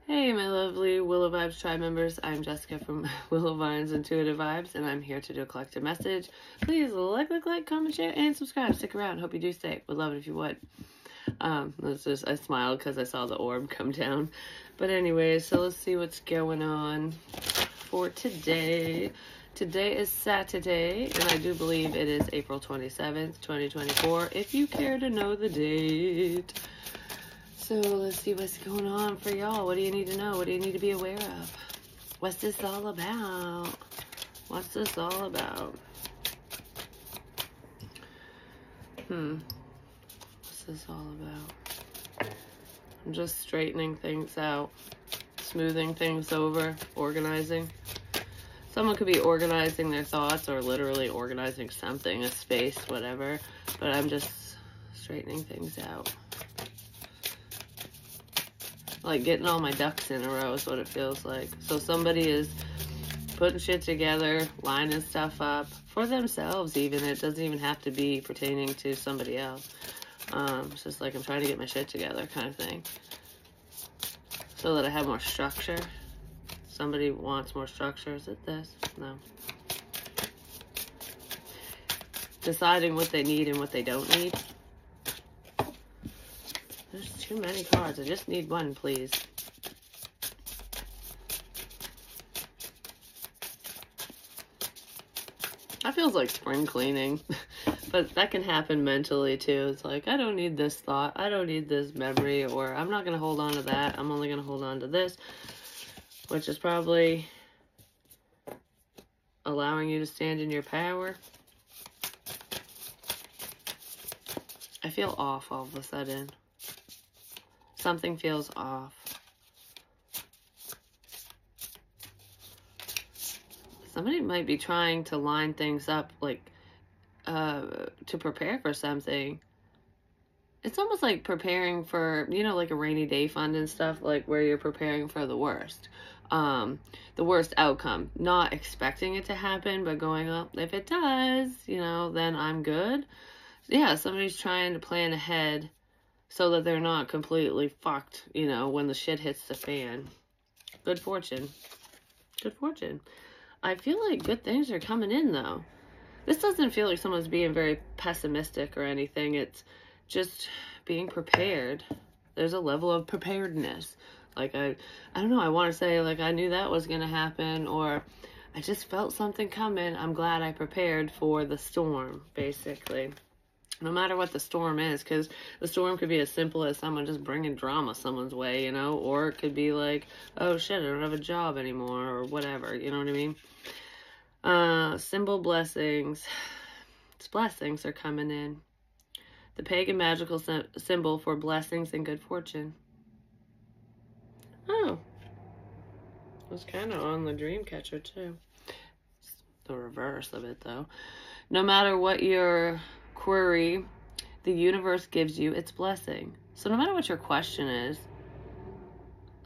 Hey, my lovely Willow Vibes tribe members. I'm Jessica from Willow Vines Intuitive Vibes, and I'm here to do a collective message. Please like, comment, share, and subscribe. Stick around. Hope you do stay. Would love it if you would. I smiled because I saw the orb come down. But anyways, so let's see what's going on for today. Today is Saturday, and I do believe it is April 27th, 2024, if you care to know the date. So let's see what's going on for y'all. What do you need to know? What do you need to be aware of? What's this all about? What's this all about? What's this all about? I'm just straightening things out, smoothing things over, organizing. Someone could be organizing their thoughts or literally organizing something, a space, whatever. But I'm just straightening things out. Like getting all my ducks in a row is what it feels like. So somebody is putting shit together, lining stuff up for themselves even. It doesn't even have to be pertaining to somebody else. It's just like I'm trying to get my shit together kind of thing. So that I have more structure. Somebody wants more structure. Is it this? No. Deciding what they need and what they don't need. There's too many cards. I just need one, please. That feels like spring cleaning. But that can happen mentally, too. It's like, I don't need this thought. I don't need this memory. Or I'm not going to hold on to that. I'm only going to hold on to this. Which is probably allowing you to stand in your power. I feel off all of a sudden. Something feels off. Somebody might be trying to line things up, like, to prepare for something. It's almost like preparing for, you know, like a rainy day fund and stuff, like where you're preparing for the worst. The worst outcome. Not expecting it to happen, but going, oh, if it does, you know, then I'm good. Yeah, somebody's trying to plan ahead so that they're not completely fucked, you know, when the shit hits the fan. Good fortune. Good fortune. I feel like good things are coming in, though. This doesn't feel like someone's being very pessimistic or anything. It's just being prepared. There's a level of preparedness. Like, I don't know, I want to say, like, I knew that was going to happen, or I just felt something coming. I'm glad I prepared for the storm, basically. No matter what the storm is, because the storm could be as simple as someone just bringing drama someone's way, you know, or it could be like, oh shit, I don't have a job anymore, or whatever, you know what I mean? Symbol blessings. It's blessings are coming in. The pagan magical symbol for blessings and good fortune. Oh. It was kind of on the dream catcher, too. It's the reverse of it, though. No matter what your query, the universe gives you its blessing. So no matter what your question is,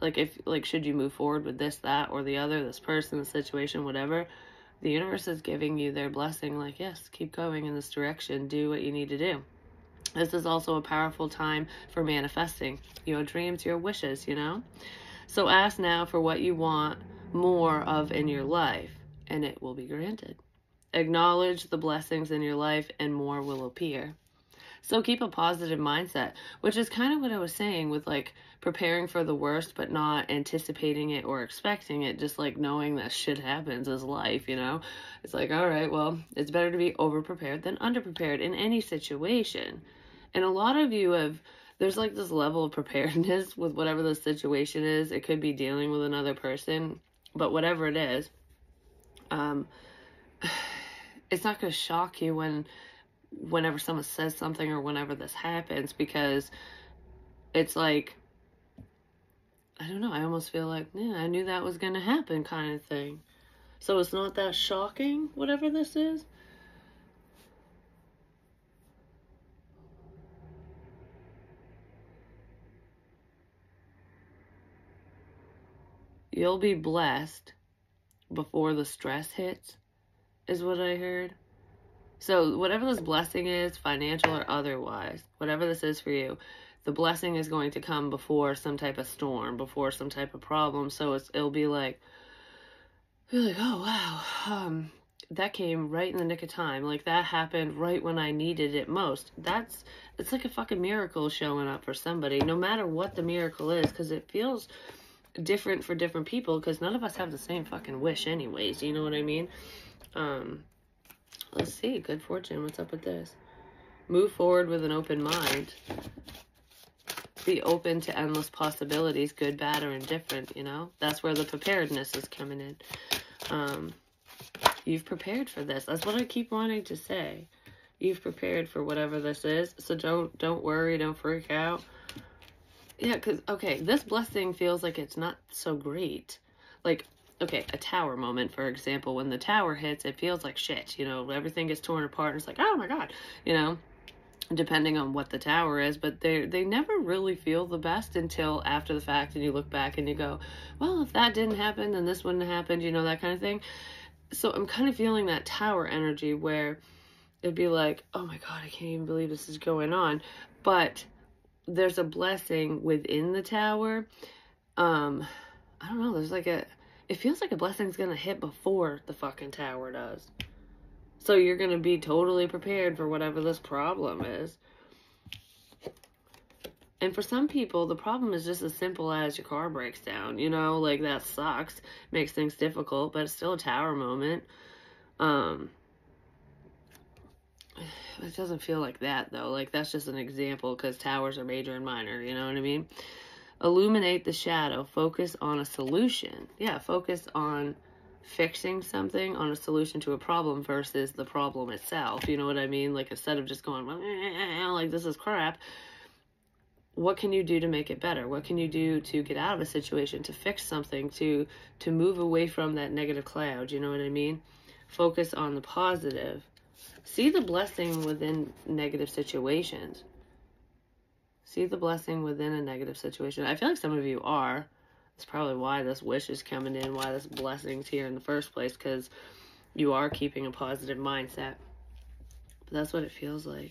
like should you move forward with this, that, or the other, this person, the situation, whatever, the universe is giving you their blessing. Like, yes, keep going in this direction. Do what you need to do. This is also a powerful time for manifesting your dreams, your wishes, you know? So ask now for what you want more of in your life, and it will be granted. Acknowledge the blessings in your life and more will appear. So keep a positive mindset, which is kind of what I was saying with like preparing for the worst, but not anticipating it or expecting it. Just like knowing that shit happens is life, you know? It's like, all right, well, it's better to be over-prepared than under-prepared in any situation. And a lot of you there's like this level of preparedness with whatever the situation is. It could be dealing with another person, but whatever it is, it's not going to shock you whenever someone says something or whenever this happens, because it's like, I don't know, I almost feel like, yeah, I knew that was going to happen kind of thing. So it's not that shocking, whatever this is. You'll be blessed before the stress hits, is what I heard. So whatever this blessing is, financial or otherwise, whatever this is for you, the blessing is going to come before some type of storm, before some type of problem. So it'll be like, oh wow, that came right in the nick of time. Like that happened right when I needed it most. It's like a fucking miracle showing up for somebody, no matter what the miracle is, because it feels different for different people, because none of us have the same fucking wish anyways, you know what I mean? Let's see, good fortune, what's up with this? Move forward with an open mind. Be open to endless possibilities, good, bad, or indifferent, you know? That's where the preparedness is coming in. You've prepared for this. That's what I keep wanting to say. You've prepared for whatever this is. So don't worry, don't freak out. Yeah, because, okay, this blessing feels like it's not so great. Like, okay, a tower moment, for example. When the tower hits, it feels like shit, you know? Everything gets torn apart, and it's like, oh my God, you know? Depending on what the tower is, but they never really feel the best until after the fact, and you look back and you go, well, if that didn't happen, then this wouldn't have happened, you know, that kind of thing. So I'm kind of feeling that tower energy where it'd be like, oh my God, I can't even believe this is going on. But there's a blessing within the tower. I don't know, it feels like a blessing's gonna hit before the fucking tower does. So you're going to be totally prepared for whatever this problem is. And for some people, the problem is just as simple as your car breaks down. You know, like that sucks. Makes things difficult, but it's still a tower moment. It doesn't feel like that, though. Like, that's just an example, because towers are major and minor. You know what I mean? Illuminate the shadow. Focus on a solution. Yeah, focus on fixing something, on a solution to a problem versus the problem itself. You know what I mean? Like, instead of just going, like, this is crap, what can you do to make it better? What can you do to get out of a situation, to fix something, to move away from that negative cloud? You know what I mean? Focus on the positive. See the blessing within negative situations. See the blessing within a negative situation. I feel like some of you are. That's probably why this wish is coming in, why this blessing's here in the first place, because you are keeping a positive mindset. But that's what it feels like.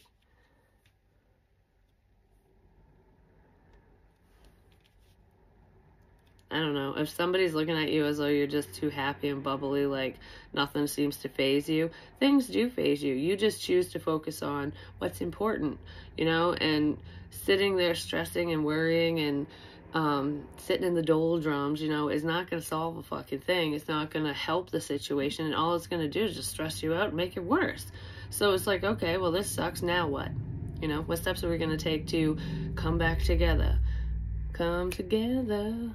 I don't know. If somebody's looking at you as though you're just too happy and bubbly, like nothing seems to faze you, things do faze you. You just choose to focus on what's important, you know, and sitting there stressing and worrying and sitting in the doldrums, you know, is not going to solve a fucking thing. It's not going to help the situation, and all it's going to do is just stress you out and make it worse. So it's like, okay, well, this sucks. Now what? You know, what steps are we going to take to come back together? Come together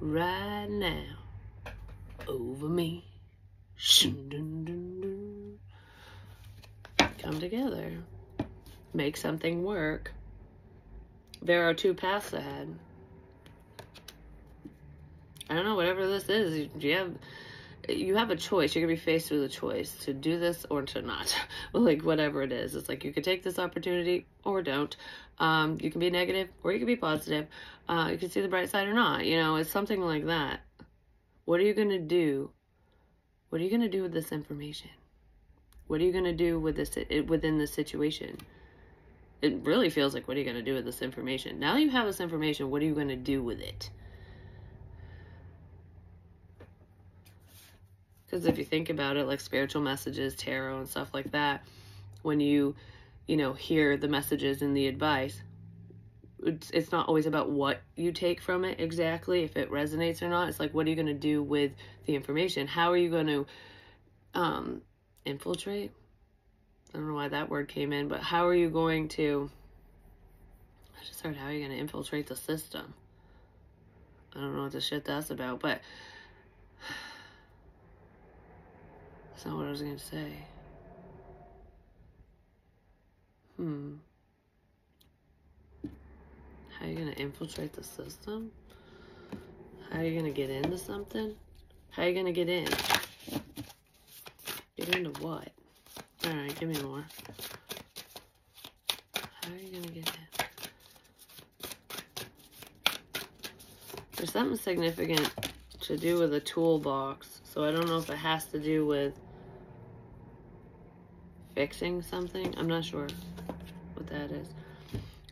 right now over me. Come together. Make something work. There are two paths ahead. I don't know, whatever this is, you have a choice. You're going to be faced with a choice to do this or to not. Like, whatever it is. It's like, you can take this opportunity or don't. You can be negative or you can be positive. You can see the bright side or not. You know, it's something like that. What are you going to do? What are you going to do with this information? What are you going to do with this within this situation? It really feels like, what are you going to do with this information? Now you have this information, what are you going to do with it? Because if you think about it, like spiritual messages, tarot, and stuff like that, when you know, hear the messages and the advice, it's not always about what you take from it exactly, if it resonates or not. It's like, what are you going to do with the information? How are you going to infiltrate? I don't know why that word came in, but how are you going to, I just heard, how are you going to infiltrate the system? I don't know what the shit that's about, but that's not what I was going to say. How are you going to infiltrate the system? How are you going to get into something? How are you going to get in? Get into what? Alright, give me more. How are you going to get in? There's something significant to do with a toolbox, so I don't know if it has to do with fixing something. I'm not sure what that is.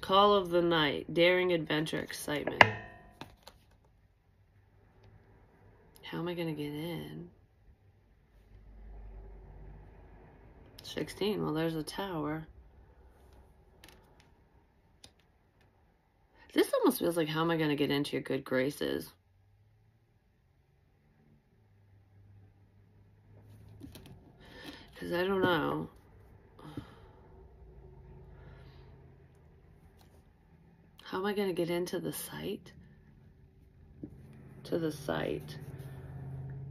Call of the night. Daring adventure, excitement. How am I going to get in? 16. Well, there's a tower. This almost feels like, how am I going to get into your good graces? Because I don't know. How am I going to get into the site? To the site.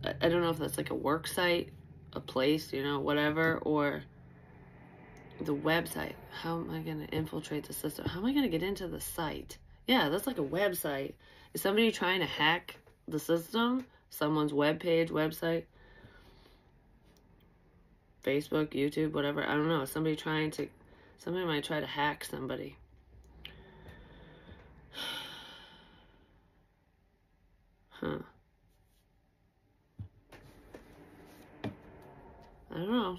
I don't know if that's like a work site, a place, you know, whatever, or the website. How am I going to infiltrate the system? How am I going to get into the site? Yeah, that's like a website. Is somebody trying to hack the system? Someone's webpage, website? Facebook, YouTube, whatever. I don't know. Somebody might try to hack somebody. Huh. I don't know.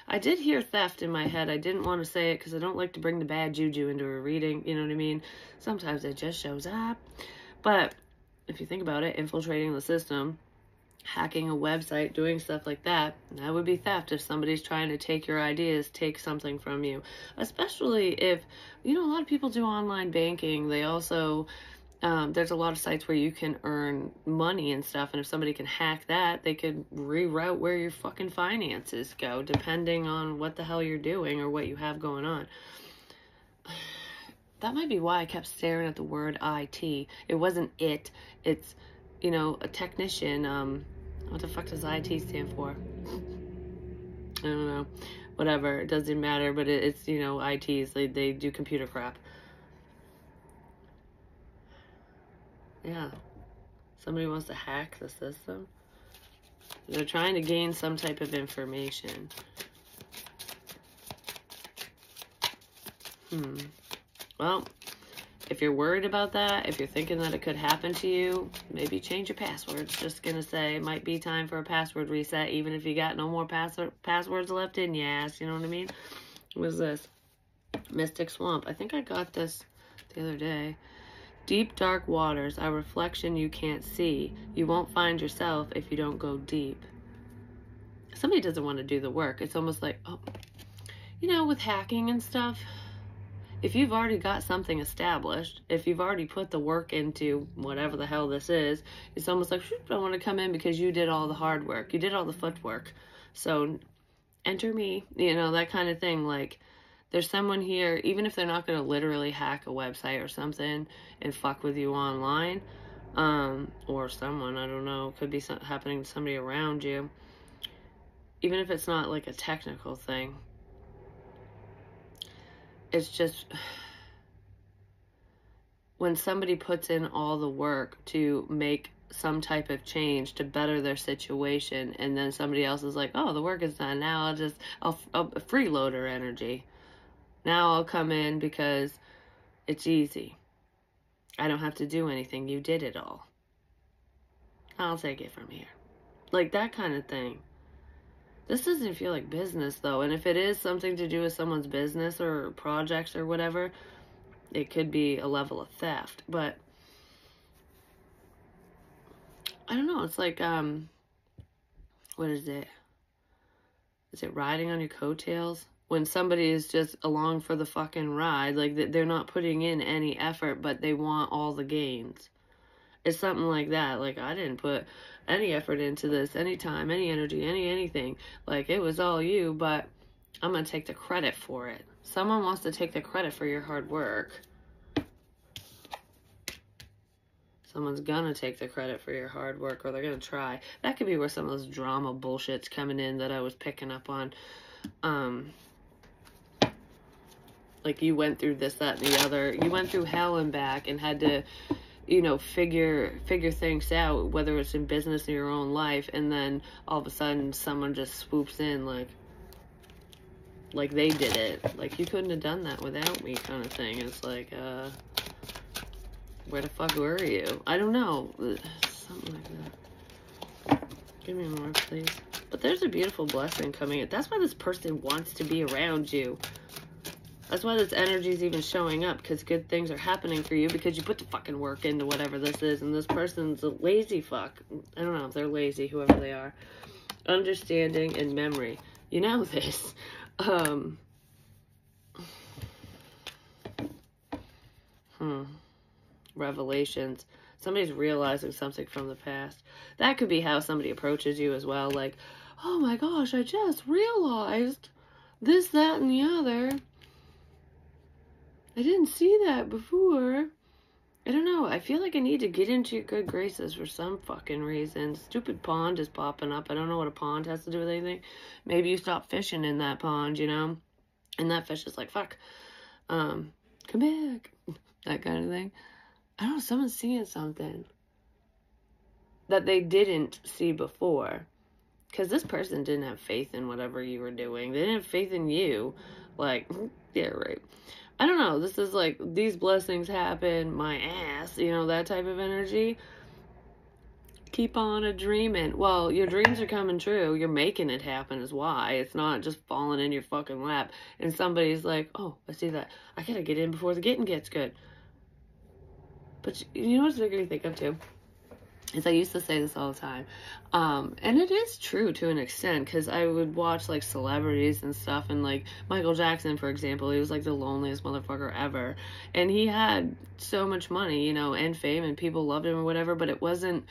I did hear theft in my head. I didn't want to say it because I don't like to bring the bad juju into a reading. You know what I mean? Sometimes it just shows up. But if you think about it, infiltrating the system, hacking a website, doing stuff like that, that would be theft. If somebody's trying to take your ideas, take something from you. Especially if, you know, a lot of people do online banking. They also... there's a lot of sites where you can earn money and stuff, and if somebody can hack that, they could reroute where your fucking finances go, depending on what the hell you're doing or what you have going on. That might be why I kept staring at the word IT. It wasn't it. It's, you know, a technician. What the fuck does IT stand for? I don't know. Whatever. It doesn't matter, but it's, you know, ITs. They do computer crap. Yeah. Somebody wants to hack the system. They're trying to gain some type of information. Well, if you're worried about that, if you're thinking that it could happen to you, maybe change your passwords. Just gonna say, it might be time for a password reset, even if you got no more passwords left in your ass. You know what I mean? What is this? Mystic Swamp. I think I got this the other day. Deep, dark waters, a reflection you can't see. You won't find yourself if you don't go deep. Somebody doesn't want to do the work. It's almost like, oh, you know, with hacking and stuff, if you've already got something established, if you've already put the work into whatever the hell this is, it's almost like, I want to come in because you did all the hard work. You did all the footwork. So enter me, you know, that kind of thing. Like, there's someone here, even if they're not going to literally hack a website or something and fuck with you online, or someone, I don't know, could be happening to somebody around you, even if it's not like a technical thing. It's just, when somebody puts in all the work to make some type of change to better their situation, and then somebody else is like, oh, the work is done, now I'll freeloader energy. Now I'll come in because it's easy. I don't have to do anything. You did it all. I'll take it from here. Like that kind of thing. This doesn't feel like business though. And if it is something to do with someone's business or projects or whatever, it could be a level of theft. But I don't know. It's like, what is it? Is it riding on your coattails? When somebody is just along for the fucking ride, like they're not putting in any effort, but they want all the gains. It's something like that. Like, I didn't put any effort into this, any time, any energy, anything. Like, it was all you, but I'm going to take the credit for it. Someone wants to take the credit for your hard work. Someone's going to take the credit for your hard work, or they're going to try. That could be where some of this drama bullshit's coming in that I was picking up on. Like, you went through this, that, and the other. You went through hell and back and had to, you know, figure things out, whether it's in business or your own life, and then all of a sudden someone just swoops in like they did it. Like, you couldn't have done that without me, kind of thing. It's like, where the fuck were you? I don't know. Something like that. Give me more, please. But there's a beautiful blessing coming in. That's why this person wants to be around you. That's why this energy is even showing up, because good things are happening for you because you put the fucking work into whatever this is, and this person's a lazy fuck. I don't know if they're lazy, whoever they are. Understanding and memory. You know this. Revelations. Somebody's realizing something from the past. That could be how somebody approaches you as well. Like, oh my gosh, I just realized this, that, and the other. I didn't see that before. I don't know. I feel like I need to get into your good graces for some fucking reason. Stupid pond is popping up. I don't know what a pond has to do with anything. Maybe you stop fishing in that pond, you know? And that fish is like, fuck. Come back. That kind of thing. I don't know. Someone's seeing something that they didn't see before. Because this person didn't have faith in whatever you were doing. They didn't have faith in you. Like, yeah, right. I don't know. This is like, these blessings happen, my ass, you know, that type of energy. Keep on a dreaming. Well, your dreams are coming true. You're making it happen is why. It's not just falling in your fucking lap. And somebody's like, oh, I see that. I gotta get in before the getting gets good. But you know what's making me think of too? Is I used to say this all the time. And it is true to an extent, because I would watch like celebrities and stuff, and like Michael Jackson, for example, he was like the loneliest motherfucker ever, and he had so much money, you know, and fame, and people loved him or whatever, but it wasn't,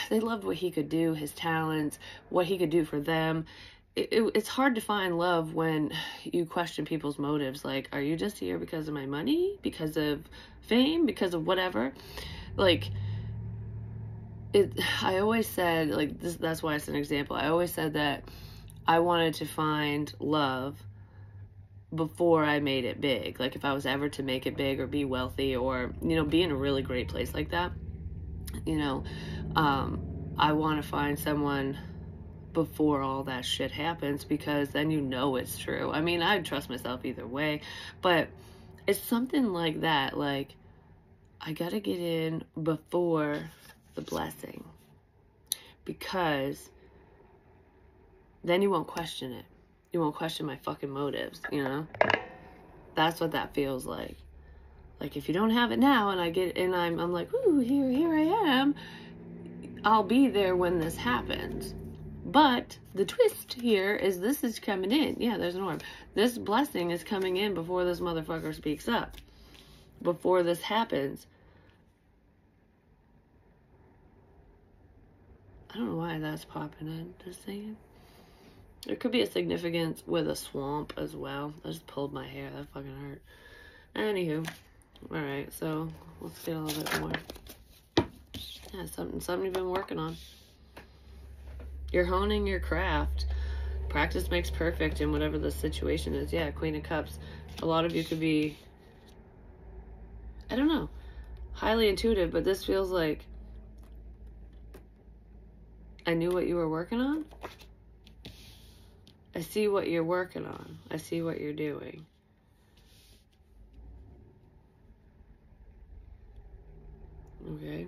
they loved what he could do, his talents, what he could do for them. It's hard to find love when you question people's motives. Like, are you just here because of my money, because of fame, because of whatever? Like, I always said, like, this, that's why it's an example. I always said that I wanted to find love before I made it big. Like, if I was ever to make it big or be wealthy or, you know, be in a really great place like that, you know, I want to find someone before all that shit happens, because then you know it's true. I mean, I trust myself either way, but it's something like that. Like, I gotta get in before the blessing, because then you won't question it. You won't question my fucking motives, you know? That's what that feels like. Like, if you don't have it now and I get, and I'm like, ooh, here I am, I'll be there when this happens. But the twist here is this is coming in. Yeah, there's an orb. This blessing is coming in before this motherfucker speaks up. Before this happens. I don't know why that's popping in. Just saying. There could be a significance with a swamp as well. I just pulled my hair. That fucking hurt. Anywho. Alright, so let's get a little bit more. Yeah, something you've been working on. You're honing your craft. Practice makes perfect in whatever the situation is. Yeah, Queen of Cups. A lot of you could be, I don't know, highly intuitive, but this feels like I knew what you were working on. I see what you're working on. I see what you're doing. Okay.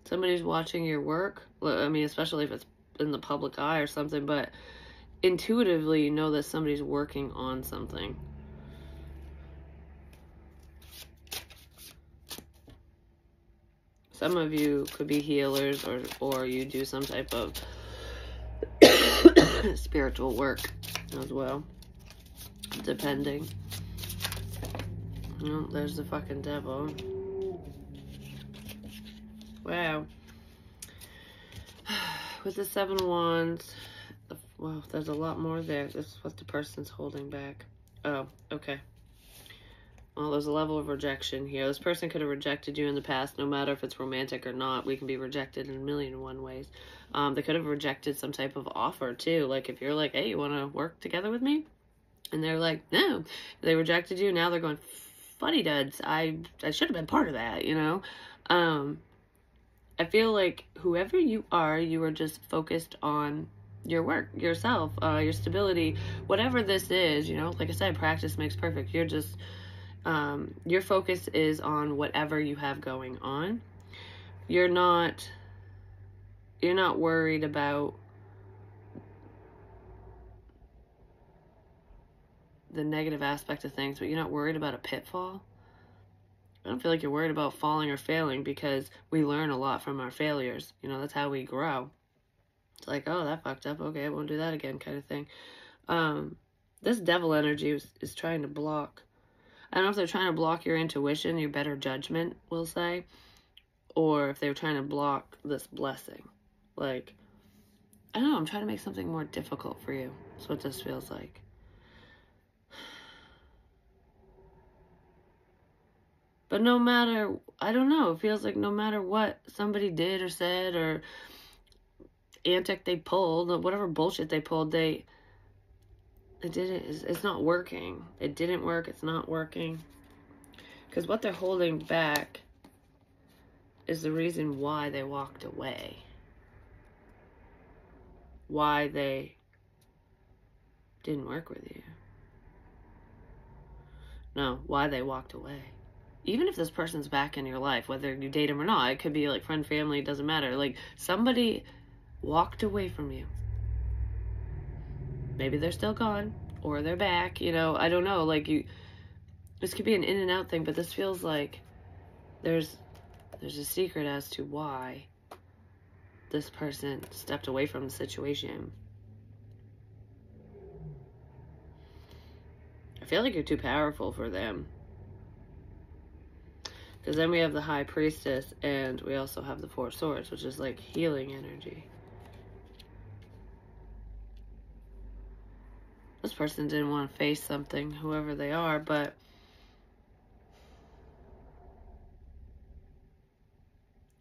Somebody's watching your work. I mean, especially if it's in the public eye or something, but intuitively you know that somebody's working on something. Some of you could be healers, or you do some type of spiritual work as well, depending. Oh, there's the fucking devil. Wow. With the 7 of Wands, well, there's a lot more there. This is what the person's holding back. Oh, okay. Well, there's a level of rejection here. This person could have rejected you in the past, no matter if it's romantic or not. We can be rejected in a million and one ways. They could have rejected some type of offer, too. Like, if you're like, hey, you want to work together with me? And they're like, no. They rejected you. Now they're going, funny duds. I should have been part of that, you know? I feel like whoever you are just focused on your work, yourself, your stability, whatever this is, you know? Like I said, practice makes perfect. You're just... your focus is on whatever you have going on. You're not worried about the negative aspect of things, but you're not worried about a pitfall. I don't feel like you're worried about falling or failing, because we learn a lot from our failures. You know, that's how we grow. It's like, oh, that fucked up. Okay, I won't do that again, kind of thing. This devil energy is trying to block. I don't know if they're trying to block your intuition, your better judgment, we'll say, or if they're trying to block this blessing. Like, I don't know, I'm trying to make something more difficult for you. That's what this feels like. But no matter, I don't know, it feels like no matter what somebody did or said or antic they pulled, or whatever bullshit they pulled, it didn't, it's not working. It didn't work, it's not working. Because what they're holding back is the reason why they walked away. Why they didn't work with you. No, why they walked away. Even if this person's back in your life, whether you date them or not, it could be like friend, family, it doesn't matter. Like, somebody walked away from you. Maybe they're still gone, or they're back, you know, I don't know. Like, this could be an in and out thing, but this feels like there's a secret as to why this person stepped away from the situation. I feel like you're too powerful for them. Because then we have the High Priestess, and we also have the Four of Swords, which is like healing energy. This person didn't want to face something, whoever they are, but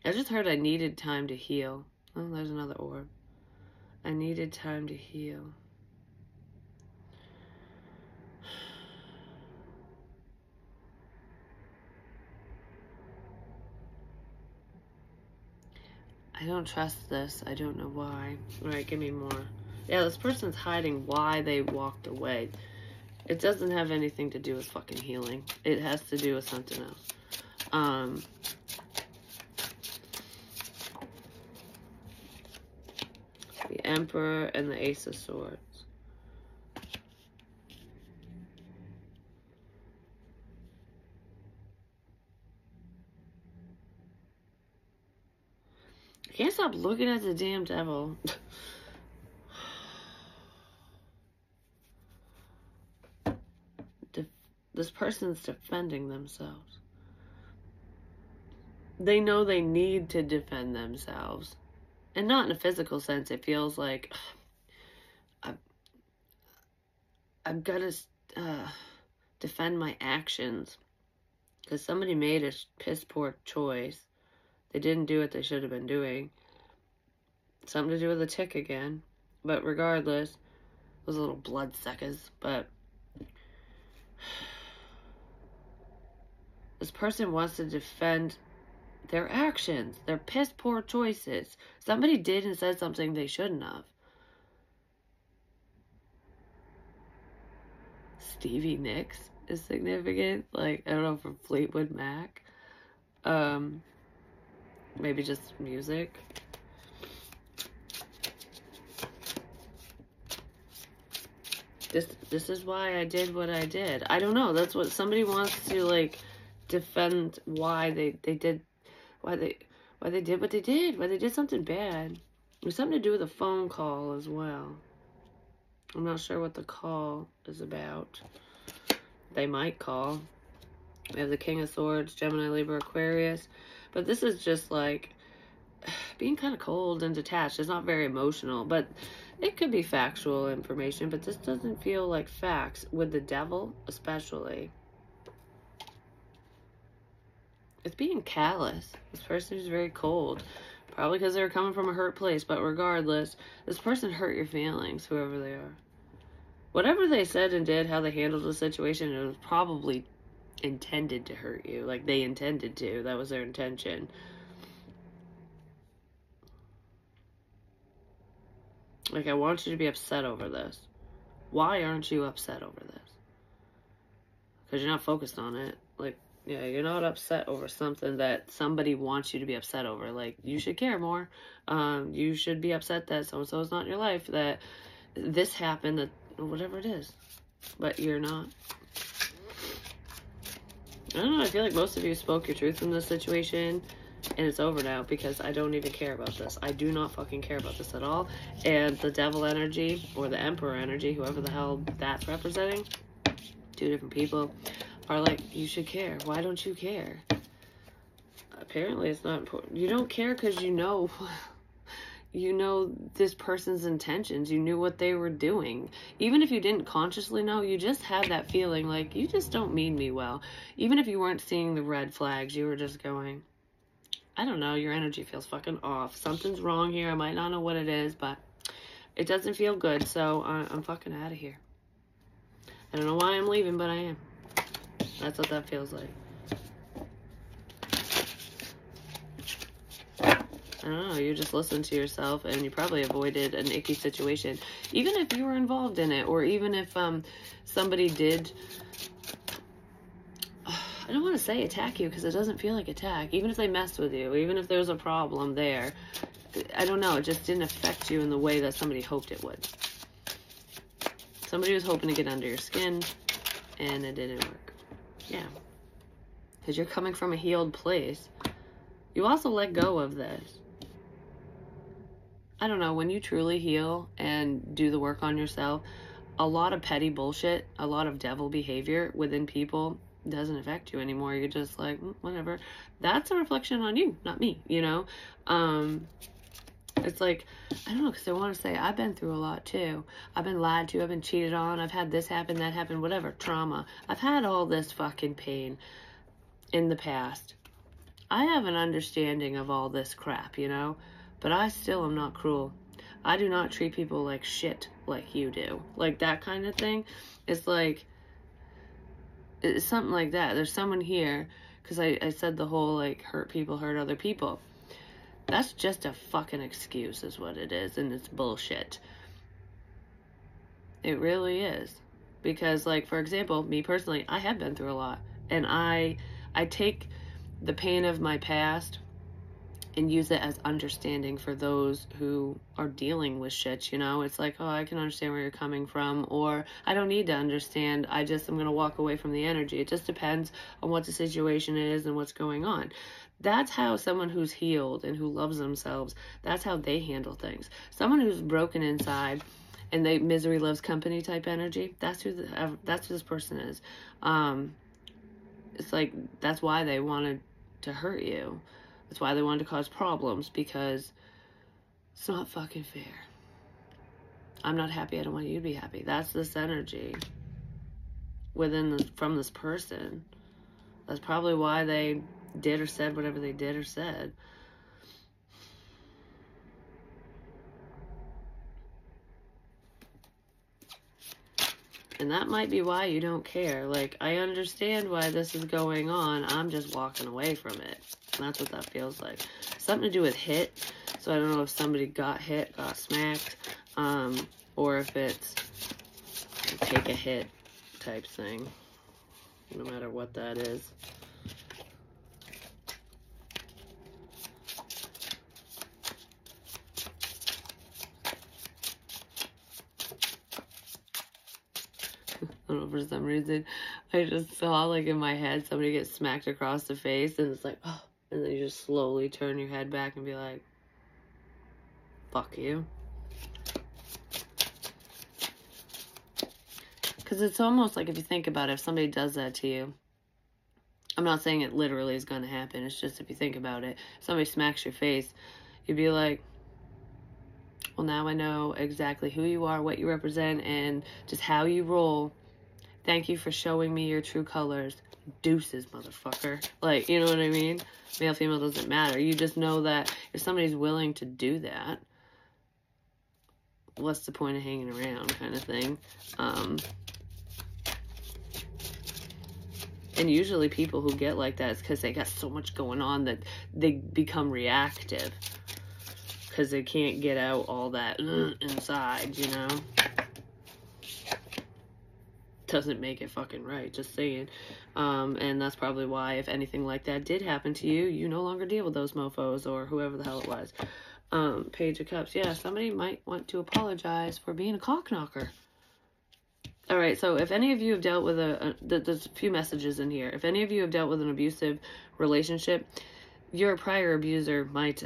I just heard I needed time to heal. Oh, there's another orb. I needed time to heal. I don't trust this. I don't know why. All right, give me more. Yeah, this person's hiding why they walked away. It doesn't have anything to do with fucking healing. It has to do with something else. The Emperor and the Ace of Swords. I can't stop looking at the damn devil. This person's defending themselves. They know they need to defend themselves. And not in a physical sense. It feels like I've got to defend my actions. Because somebody made a piss poor choice. They didn't do what they should have been doing. Something to do with a tick again. But regardless, those little bloodsuckers. But this person wants to defend their actions, their piss poor choices. Somebody did and said something they shouldn't have. Stevie Nicks is significant. Like, I don't know, from Fleetwood Mac. Maybe just music. This is why I did what I did. I don't know. That's what somebody wants to, like, defend why they did, why they did what they did, why they did something bad. There's something to do with a phone call as well. I'm not sure what the call is about. They might call. We have the King of Swords, Gemini, Libra, Aquarius. But this is just like being kind of cold and detached. It's not very emotional, but it could be factual information, but this doesn't feel like facts, with the devil especially. It's being callous. This person is very cold. Probably because they were coming from a hurt place, but regardless, this person hurt your feelings, whoever they are. Whatever they said and did, how they handled the situation, it was probably intended to hurt you. Like, they intended to. That was their intention. Like, I want you to be upset over this. Why aren't you upset over this? Because you're not focused on it. Like, yeah, you're not upset over something that somebody wants you to be upset over. Like, you should care more. You should be upset that so-and-so is not in your life, that this happened, that whatever it is. but you're not. I don't know, I feel like most of you spoke your truth in this situation, and it's over now because I don't even care about this. I do not fucking care about this at all. And the devil energy, or the emperor energy, whoever the hell that's representing, two different people, are like, you should care. Why don't you care? Apparently it's not important. You don't care because you know this person's intentions. You knew what they were doing. Even if you didn't consciously know, you just had that feeling like, you just don't mean me well. Even if you weren't seeing the red flags, you were just going, I don't know, your energy feels fucking off. Something's wrong here. I might not know what it is, but it doesn't feel good, so I'm fucking out of here. I don't know why I'm leaving, but I am. That's what that feels like. I don't know, you just listened to yourself and you probably avoided an icky situation. Even if you were involved in it, or even if somebody did, I don't want to say attack you because it doesn't feel like attack. Even if they messed with you, even if there's a problem there, I don't know, it just didn't affect you in the way that somebody hoped it would. Somebody was hoping to get under your skin and it didn't work. Yeah. Because you're coming from a healed place. You also let go of this. I don't know, when you truly heal and do the work on yourself, a lot of petty bullshit, a lot of devil behavior within people doesn't affect you anymore. You're just like, whatever. That's a reflection on you, not me, you know? It's like, I don't know, because I want to say, I've been through a lot too. I've been lied to, I've been cheated on, I've had this happen, that happen, whatever, trauma. I've had all this fucking pain in the past. I have an understanding of all this crap, you know? But I still am not cruel. I do not treat people like shit like you do. Like that kind of thing. It's like, it's something like that. There's someone here, because I said the whole, like, hurt people hurt other people. That's just a fucking excuse is what it is, and it's bullshit. It really is. Because, like, for example, me personally, I have been through a lot. And I take the pain of my past and use it as understanding for those who are dealing with shit, you know? It's like, oh, I can understand where you're coming from, or I don't need to understand, I'm going to walk away from the energy. It just depends on what the situation is and what's going on. That's how someone who's healed and who loves themselves, that's how they handle things. Someone who's broken inside and they misery loves company type energy, that's who this person is. It's like, that's why they wanted to hurt you. That's why they wanted to cause problems, because it's not fucking fair. I'm not happy. I don't want you to be happy. That's this energy from this person. That's probably why they did or said whatever they did or said. And that might be why you don't care. Like, I understand why this is going on. I'm just walking away from it. And that's what that feels like. Something to do with hit. So I don't know if somebody got hit, got smacked, or if it's take a hit type thing. No matter what that is. I don't know, for some reason, I just saw, like, in my head, somebody get smacked across the face, and it's like, oh, and then you just slowly turn your head back and be like, fuck you. Because it's almost like, if you think about it, if somebody does that to you, I'm not saying it literally is going to happen, it's just if you think about it, if somebody smacks your face, you'd be like, well, now I know exactly who you are, what you represent, and just how you roll. Thank you for showing me your true colors. Deuces, motherfucker. Like, you know what I mean? Male, female doesn't matter. You just know that if somebody's willing to do that, what's the point of hanging around, kind of thing. And usually people who get like that is because they got so much going on that they become reactive. Because they can't get out all that inside, you know? Doesn't make it fucking right, just saying. And that's probably why, if anything like that did happen to you, you no longer deal with those mofos or whoever the hell it was. Page of Cups. Yeah, somebody might want to apologize for being a cock knocker. All right, so if any of you have dealt with there's a few messages in here. If any of you have dealt with an abusive relationship, your prior abuser might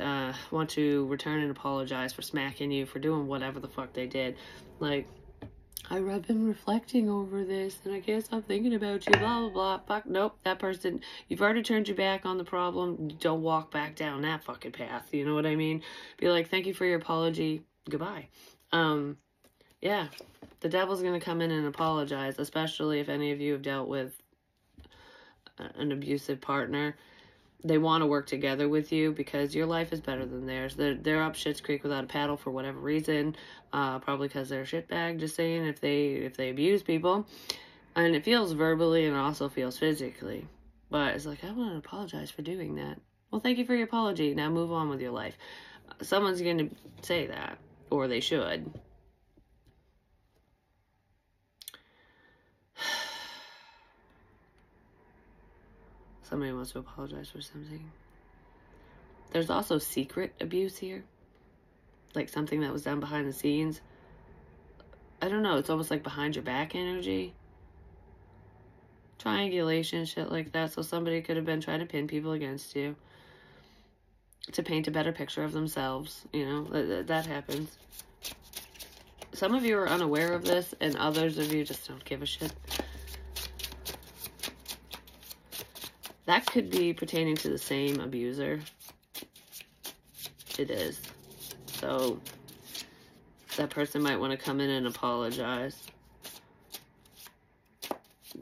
want to return and apologize for smacking you, for doing whatever the fuck they did. Like, I've been reflecting over this, and I can't stop thinking about you, blah, blah, blah. Fuck, nope, that person, you've already turned your back on the problem. Don't walk back down that fucking path, you know what I mean? Be like, thank you for your apology, goodbye. Yeah, the devil's going to come in and apologize, especially if any of you have dealt with an abusive partner. They want to work together with you because your life is better than theirs. They're up shit's creek without a paddle for whatever reason, probably because they're a shitbag, just saying, if they abuse people. And it feels verbally and it also feels physically. But it's like, I want to apologize for doing that. Well, thank you for your apology. Now move on with your life. Someone's going to say that, or they should. Somebody wants to apologize for something. There's also secret abuse here. Like something that was done behind the scenes. I don't know. It's almost like behind your back energy. Triangulation, shit like that. So somebody could have been trying to pin people against you. To paint a better picture of themselves. You know, that happens. Some of you are unaware of this, and others of you just don't give a shit. That could be pertaining to the same abuser. It is. So, that person might want to come in and apologize.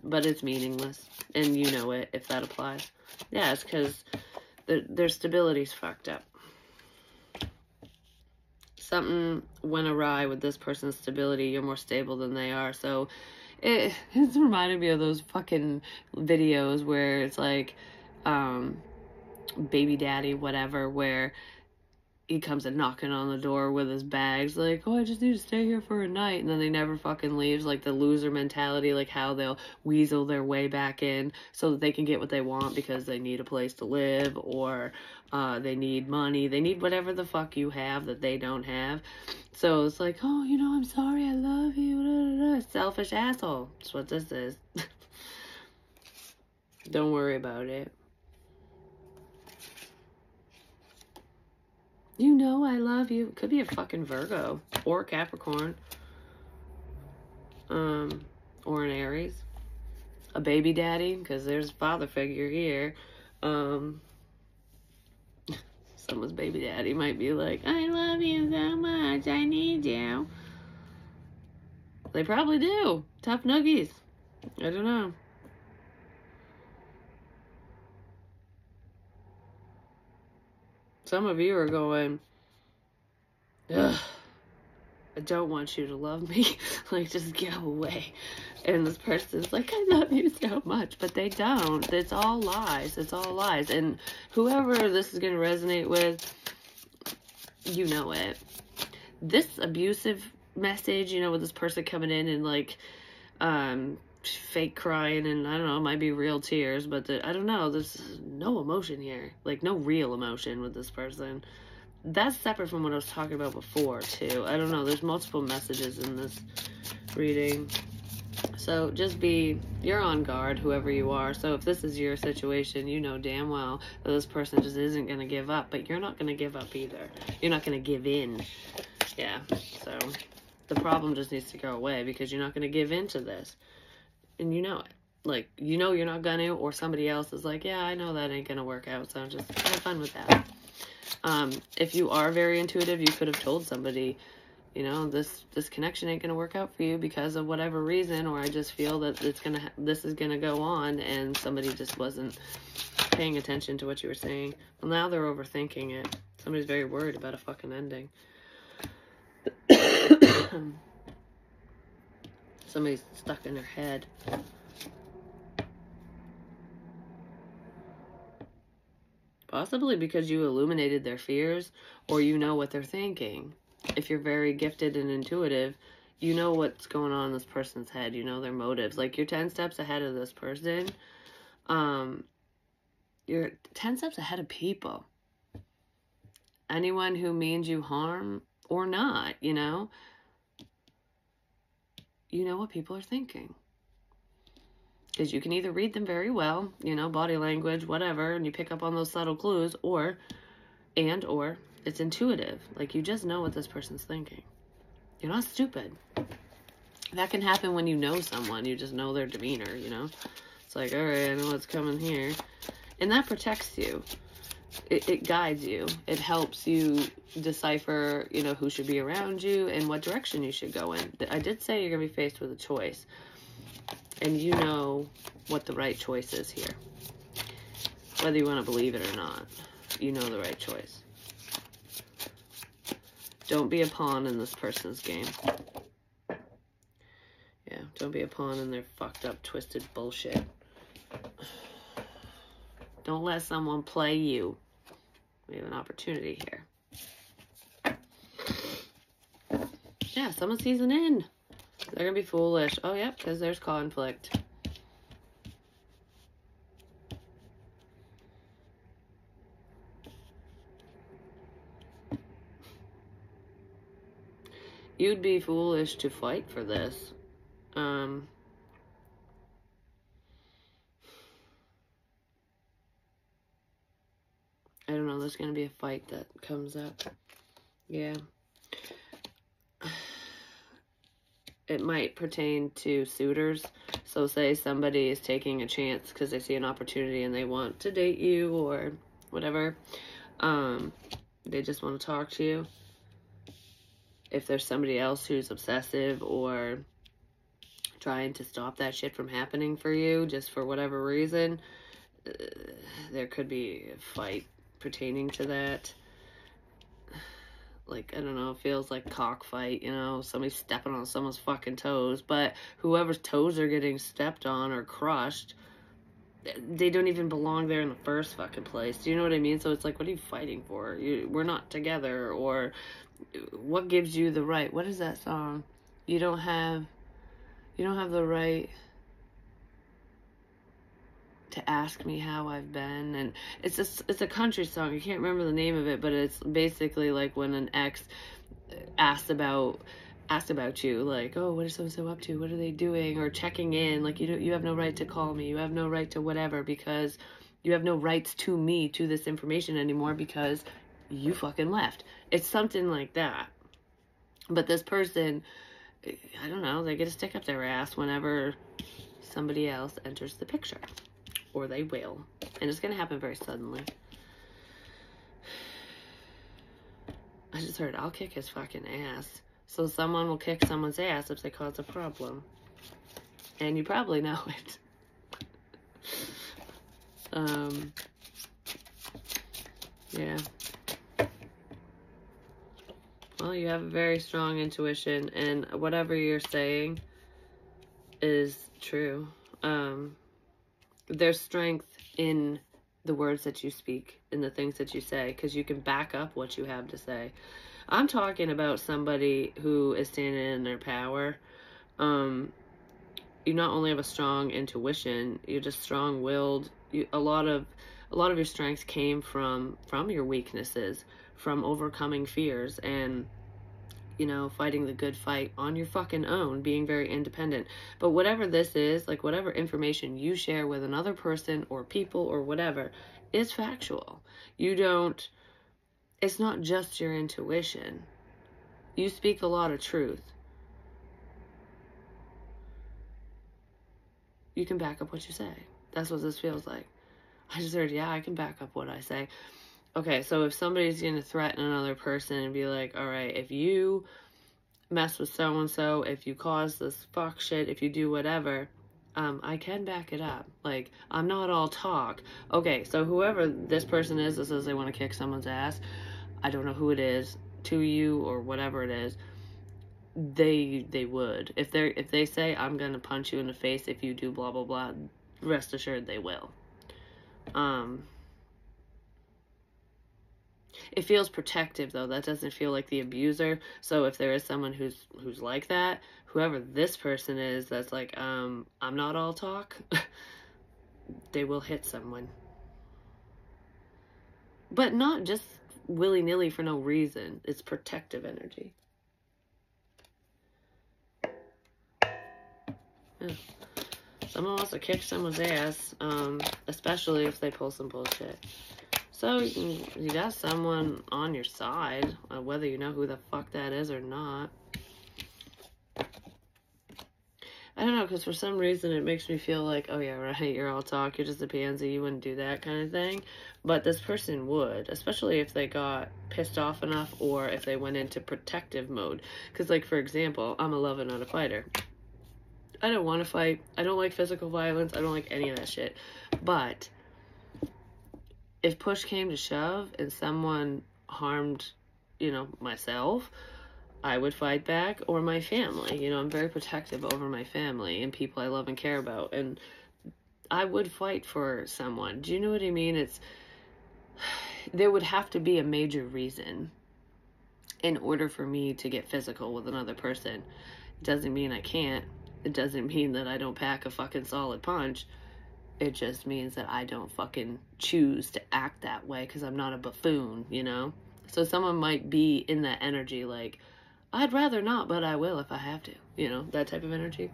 But it's meaningless. And you know it, if that applies. Yeah, it's because their stability's fucked up. Something went awry with this person's stability. You're more stable than they are. So, it's reminded me of those fucking videos where it's like, baby daddy, whatever, where he comes and knocking on the door with his bags, like, oh, I just need to stay here for a night, and then they never fucking leaves, like the loser mentality, like how they'll weasel their way back in so that they can get what they want because they need a place to live, or they need money, they need whatever the fuck you have that they don't have. So it's like, oh, you know, I'm sorry, I love you, da, da, da. Selfish asshole. That's what this is. Don't worry about it. You know I love you. It could be a fucking Virgo or Capricorn. Or an Aries. A baby daddy, because there's a father figure here. Someone's baby daddy might be like, I love you so much, I need you. They probably do. Tough noogies. I don't know. Some of you are going, ugh, I don't want you to love me. Like, just go away. And this person's like, I love you so much. But they don't. It's all lies. It's all lies. And whoever this is going to resonate with, you know it. This abusive message, you know, with this person coming in and like, fake crying, and I don't know, it might be real tears, but I don't know, there's no emotion here, like no real emotion with this person. That's separate from what I was talking about before too. I don't know, there's multiple messages in this reading. So just you're on guard, whoever you are. So if this is your situation, you know damn well that this person just isn't going to give up, but you're not going to give up either. You're not going to give in. Yeah, so the problem just needs to go away because you're not going to give in to this. And you know it. Like, you know you're not gonna, or somebody else is like, yeah, I know that ain't gonna work out, so just have fun with that. If you are very intuitive, you could have told somebody, you know, this connection ain't gonna work out for you because of whatever reason, or I just feel that this is gonna go on, and somebody just wasn't paying attention to what you were saying. Well, now they're overthinking it. Somebody's very worried about a fucking ending. Somebody's stuck in their head. Possibly because you illuminated their fears, or you know what they're thinking. If you're very gifted and intuitive, you know what's going on in this person's head. You know their motives. Like, you're 10 steps ahead of this person. You're 10 steps ahead of people. Anyone who means you harm or not, you know. you know what people are thinking. Because you can either read them very well, you know, body language, whatever, and you pick up on those subtle clues, or it's intuitive. Like, you just know what this person's thinking. You're not stupid. That can happen when you know someone. You just know their demeanor, you know? It's like, all right, I know what's coming here. And that protects you. It guides you. It helps you decipher, you know, who should be around you and what direction you should go in. I did say you're going to be faced with a choice. And you know what the right choice is here. Whether you want to believe it or not, you know the right choice. Don't be a pawn in this person's game. Yeah, don't be a pawn in their fucked up, twisted bullshit. Don't let someone play you. We have an opportunity here. Yeah, someone sees an in. They're going to be foolish. Oh, yep, because there's conflict. You'd be foolish to fight for this. I don't know, there's going to be a fight that comes up. Yeah. It might pertain to suitors. So say somebody is taking a chance because they see an opportunity and they want to date you or whatever. They just want to talk to you. If there's somebody else who's obsessive or trying to stop that shit from happening for you, just for whatever reason, there could be a fight pertaining to that. Like, I don't know, it feels like cockfight, you know, somebody stepping on someone's fucking toes, but whoever's toes are getting stepped on or crushed, they don't even belong there in the first fucking place. Do you know what I mean? So it's like, what are you fighting for? We're not together. Or what gives you the right? What is that song? You don't have the right to ask me how I've been. And it's a country song. I can't remember the name of it, but it's basically like when an ex asked about you, like, oh, what is so up to? What are they doing? Or checking in, like, you have no right to call me. You have no right to whatever, because you have no rights to me, to this information anymore, because you fucking left. It's something like that. But this person, I don't know, they get a stick up their ass whenever somebody else enters the picture. Or they will. And it's going to happen very suddenly. I just heard, I'll kick his fucking ass. So someone will kick someone's ass if they cause a problem. And you probably know it. Yeah. Well, you have a very strong intuition, and whatever you're saying is true. There's strength in the words that you speak, in the things that you say, because you can back up what you have to say. I'm talking about somebody who is standing in their power. You not only have a strong intuition, you're just strong-willed. A lot of your strengths came from your weaknesses, from overcoming fears, and, you know, fighting the good fight on your fucking own, being very independent. But whatever this is, like, whatever information you share with another person or people or whatever, is factual. It's not just your intuition. You speak a lot of truth. You can back up what you say. That's what this feels like. I just heard, yeah, I can back up what I say. Okay, so if somebody's going to threaten another person and be like, all right, if you mess with so-and-so, if you cause this fuck shit, if you do whatever, I can back it up. Like, I'm not all talk. Okay, so whoever this person is that says they want to kick someone's ass, I don't know who it is, to you or whatever it is, they would. If they say, I'm going to punch you in the face if you do blah, blah, blah, rest assured they will. It feels protective, though. That doesn't feel like the abuser. So if there is someone who's like that, whoever this person is that's like, I'm not all talk, they will hit someone. But not just willy-nilly for no reason. It's protective energy. Yeah. Someone wants to kick someone's ass, especially if they pull some bullshit. So you got someone on your side, whether you know who the fuck that is or not. I don't know, because for some reason it makes me feel like, oh yeah, right, you're all talk, you're just a pansy, you wouldn't do that kind of thing. But this person would, especially if they got pissed off enough or if they went into protective mode. Because, like, for example, I'm a lover, not a fighter. I don't want to fight. I don't like physical violence. I don't like any of that shit. But if push came to shove and someone harmed, myself, I would fight back, or my family. I'm very protective over my family and people I love and care about. And I would fight for someone. Do you know what I mean? There would have to be a major reason in order for me to get physical with another person. It doesn't mean I can't. It doesn't mean that I don't pack a fucking solid punch. It just means that I don't fucking choose to act that way because I'm not a buffoon, So someone might be in that energy like, I'd rather not, but I will if I have to, that type of energy.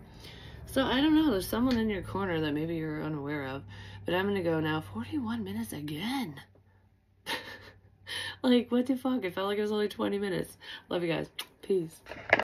So I don't know, there's someone in your corner that maybe you're unaware of, but I'm gonna go now. 41 minutes again. Like, what the fuck? It felt like it was only 20 minutes. Love you guys. Peace.